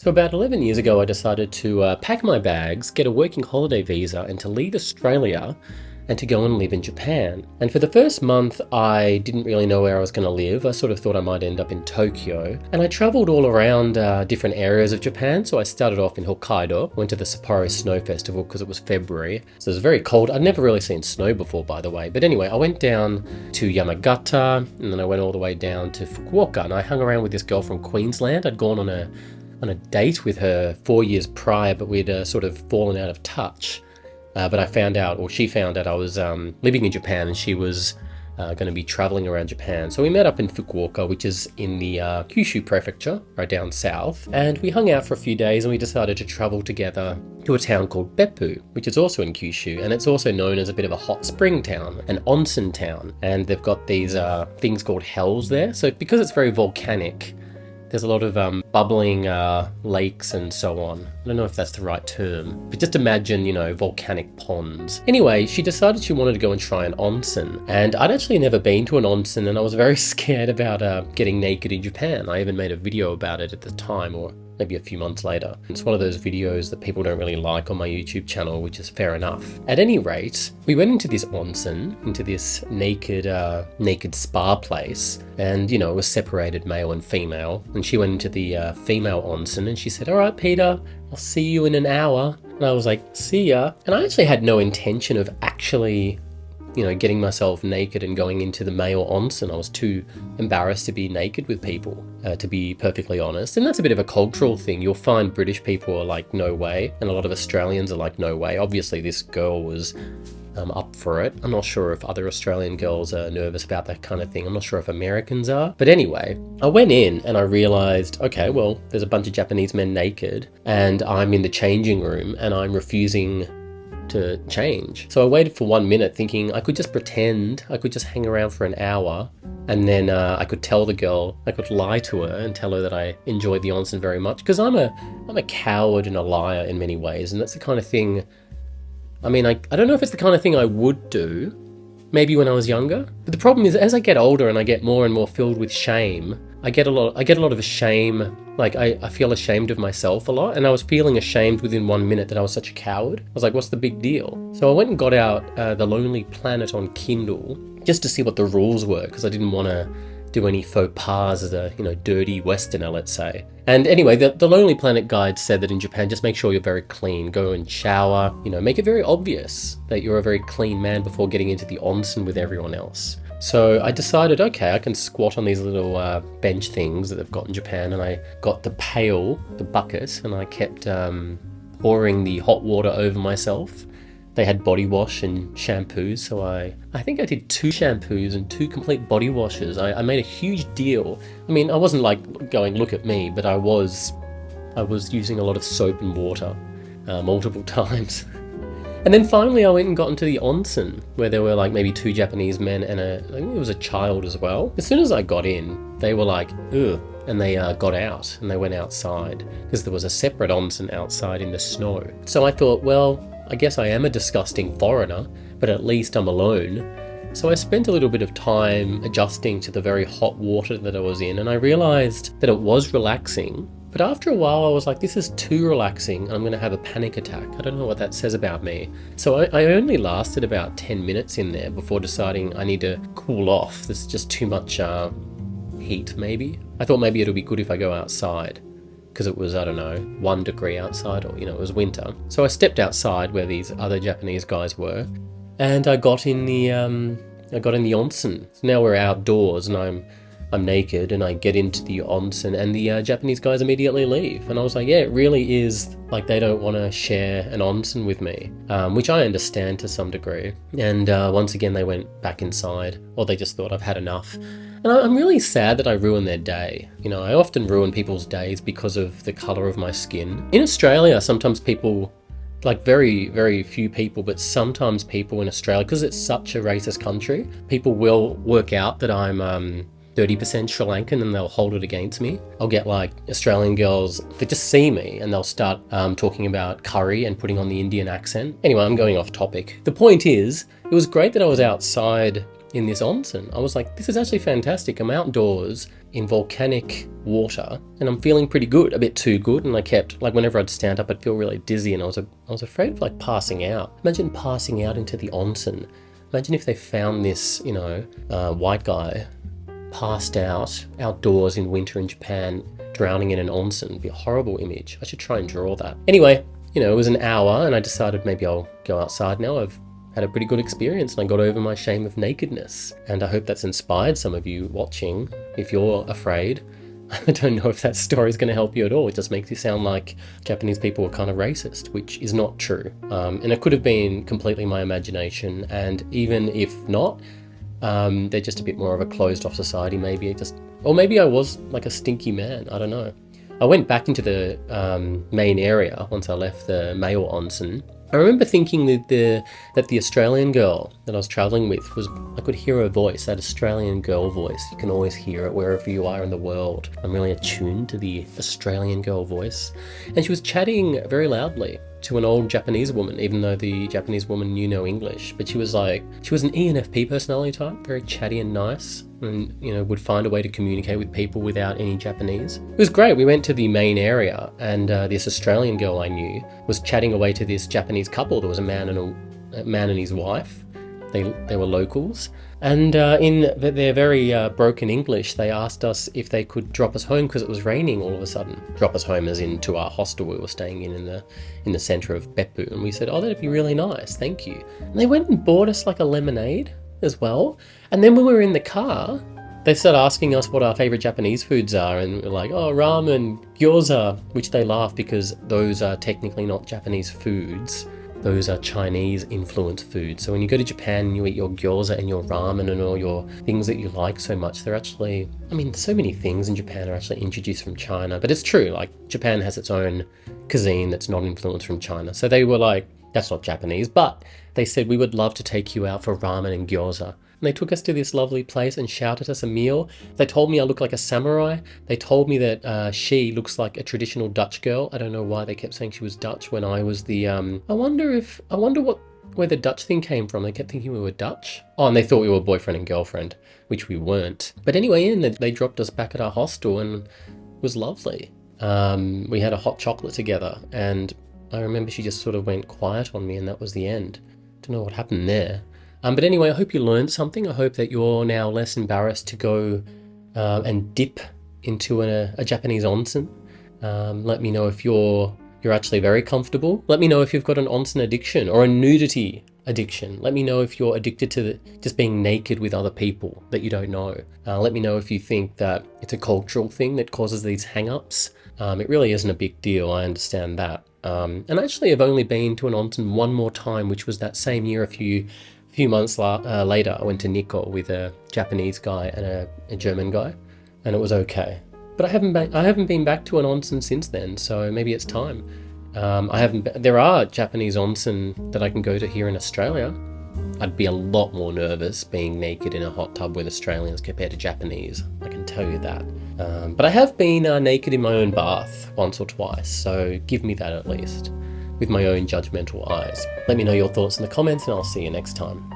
So about 11 years ago, I decided to pack my bags, get a working holiday visa, and to leave Australia and to go and live in Japan. And for the first month, I didn't really know where I was going to live. I sort of thought I might end up in Tokyo. And I traveled all around different areas of Japan. So I started off in Hokkaido, went to the Sapporo Snow Festival because it was February. So it was very cold. I'd never really seen snow before, by the way. But anyway, I went down to Yamagata, and then I went all the way down to Fukuoka. And I hung around with this girl from Queensland. I'd gone on a date with her 4 years prior, but we'd sort of fallen out of touch. But I found out, or she found out, I was living in Japan, and she was going to be traveling around Japan. So we met up in Fukuoka, which is in the Kyushu prefecture, right down south. And we hung out for a few days, and we decided to travel together to a town called Beppu, which is also in Kyushu. And it's also known as a bit of a hot spring town, an onsen town. And they've got these things called hells there. So because it's very volcanic, there's a lot of bubbling lakes and so on. I don't know if that's the right term, but just imagine, volcanic ponds. Anyway, she decided she wanted to go and try an onsen. And I'd actually never been to an onsen, and I was very scared about getting naked in Japan. I even made a video about it at the time, or maybe a few months later. It's one of those videos that people don't really like on my YouTube channel, which is fair enough. At any rate, we went into this onsen, into this naked spa place, and it was separated male and female. And she went into the female onsen, and she said, "All right, Peter, I'll see you in an hour." And I was like, "See ya." And I actually had no intention of actually getting myself naked and going into the male onsen. I was too embarrassed to be naked with people, to be perfectly honest. And that's a bit of a cultural thing. You'll find British people are like, "No way." And a lot of Australians are like, "No way." Obviously, this girl was up for it. I'm not sure if other Australian girls are nervous about that kind of thing. I'm not sure if Americans are. But anyway, I went in and I realized, okay, well, there's a bunch of Japanese men naked, and I'm in the changing room and I'm refusing to change. So I waited for 1 minute thinking I could just pretend, I could just hang around for an hour, and then I could tell the girl, I could lie to her and tell her that I enjoyed the onsen very much, because I'm a coward and a liar in many ways, and that's the kind of thing, I don't know if it's the kind of thing I would do, maybe when I was younger, but the problem is as I get older and I get more and more filled with shame, I get a lot of shame. Like I feel ashamed of myself a lot, and I was feeling ashamed within 1 minute that I was such a coward. I was like, what's the big deal? So I went and got out The Lonely Planet on Kindle just to see what the rules were, because I didn't want to do any faux pas as a dirty Westerner, let's say. And anyway, the Lonely Planet guide said that in Japan, just make sure you're very clean. Go and shower, make it very obvious that you're a very clean man before getting into the onsen with everyone else. So I decided, okay, I can squat on these little bench things that they've got in Japan, and I got the pail, the bucket, and I kept pouring the hot water over myself. They had body wash and shampoos, so I think I did 2 shampoos and 2 complete body washes. I made a huge deal. I wasn't like going, look at me, but I was using a lot of soap and water multiple times. And then finally I went and got into the onsen, where there were like maybe 2 Japanese men and I think there was a child as well. As soon as I got in, they were like, ugh, and they got out and they went outside, because there was a separate onsen outside in the snow. So I thought, well, I guess I am a disgusting foreigner, but at least I'm alone. So I spent a little bit of time adjusting to the very hot water that I was in, and I realized that it was relaxing. But after a while, I was like, this is too relaxing. I'm going to have a panic attack. I don't know what that says about me. So I only lasted about 10 minutes in there before deciding I need to cool off. There's just too much heat, maybe. I thought maybe it'll be good if I go outside, because it was, 1 degree outside, or, it was winter. So I stepped outside where these other Japanese guys were, and I got in the onsen. So now we're outdoors, and I'm naked, and I get into the onsen, and the Japanese guys immediately leave. And I was like, yeah, it really is like they don't want to share an onsen with me, which I understand to some degree. And once again, they went back inside, or they just thought I've had enough. And I'm really sad that I ruined their day. I often ruin people's days because of the colour of my skin. In Australia, sometimes people, like very, very few people, but sometimes people in Australia, because it's such a racist country, people will work out that I'm 30% Sri Lankan, and they'll hold it against me. I'll get like Australian girls that just see me and they'll start talking about curry and putting on the Indian accent. Anyway, I'm going off topic. The point is, it was great that I was outside in this onsen. I was like, this is actually fantastic. I'm outdoors in volcanic water and I'm feeling pretty good, a bit too good. And I kept, like, whenever I'd stand up, I'd feel really dizzy and I was afraid of like passing out. Imagine passing out into the onsen. Imagine if they found this, white guy passed out outdoors in winter in Japan, drowning in an onsen. It'd be a horrible image. I should try and draw that. Anyway, it was an hour and I decided maybe I'll go outside now. I've had a pretty good experience and I got over my shame of nakedness. And I hope that's inspired some of you watching. If you're afraid, I don't know if that story is going to help you at all. It just makes you sound like Japanese people are kind of racist, which is not true. And it could have been completely my imagination. And even if not, they're just a bit more of a closed off society, maybe. Or maybe I was like a stinky man. I don't know. I went back into the main area once I left the male onsen. I remember thinking that the Australian girl that I was travelling with I could hear her voice, that Australian girl voice. You can always hear it wherever you are in the world. I'm really attuned to the Australian girl voice. And she was chatting very loudly to an old Japanese woman, even though the Japanese woman knew no English. But she was an ENFP personality type, very chatty and nice, and would find a way to communicate with people without any Japanese. It was great. We went to the main area and this Australian girl I knew was chatting away to this Japanese couple. There was a man and his wife. They were locals. And in their very broken English, they asked us if they could drop us home because it was raining all of a sudden. Drop us home as in to our hostel we were staying in the centre of Beppu. And we said, oh, that'd be really nice, thank you. And they went and bought us like a lemonade as well. And then when we were in the car, they started asking us what our favourite Japanese foods are. And we're like, oh, ramen, gyoza, which they laugh because those are technically not Japanese foods. Those are Chinese influenced foods. So when you go to Japan and you eat your gyoza and your ramen and all your things that you like so much, they're actually, so many things in Japan are actually introduced from China. But it's true, like Japan has its own cuisine that's not influenced from China. So they were like, that's not Japanese, but they said, we would love to take you out for ramen and gyoza. And they took us to this lovely place and shouted us a meal. They told me I look like a samurai. They told me that she looks like a traditional Dutch girl. I don't know why they kept saying she was Dutch when I was the... I wonder where the Dutch thing came from. They kept thinking we were Dutch. Oh, and they thought we were boyfriend and girlfriend, which we weren't. But anyway, they dropped us back at our hostel and it was lovely. We had a hot chocolate together and I remember she just sort of went quiet on me and that was the end. Don't know what happened there. But anyway, I hope you learned something. I hope that you're now less embarrassed to go and dip into a Japanese onsen. Let me know if you're actually very comfortable. Let me know if you've got an onsen addiction or a nudity addiction. Let me know if you're addicted to just being naked with other people that you don't know. Let me know if you think that it's a cultural thing that causes these hang-ups. It really isn't a big deal, I understand that. And actually I've only been to an onsen one more time, which was that same year a few months later. I went to Nikko with a Japanese guy and a German guy, and it was okay. But I haven't been back to an onsen since then, so maybe it's time. There are Japanese onsen that I can go to here in Australia. I'd be a lot more nervous being naked in a hot tub with Australians compared to Japanese, I can tell you that. But I have been naked in my own bath once or twice, so give me that at least, with my own judgmental eyes. Let me know your thoughts in the comments and I'll see you next time.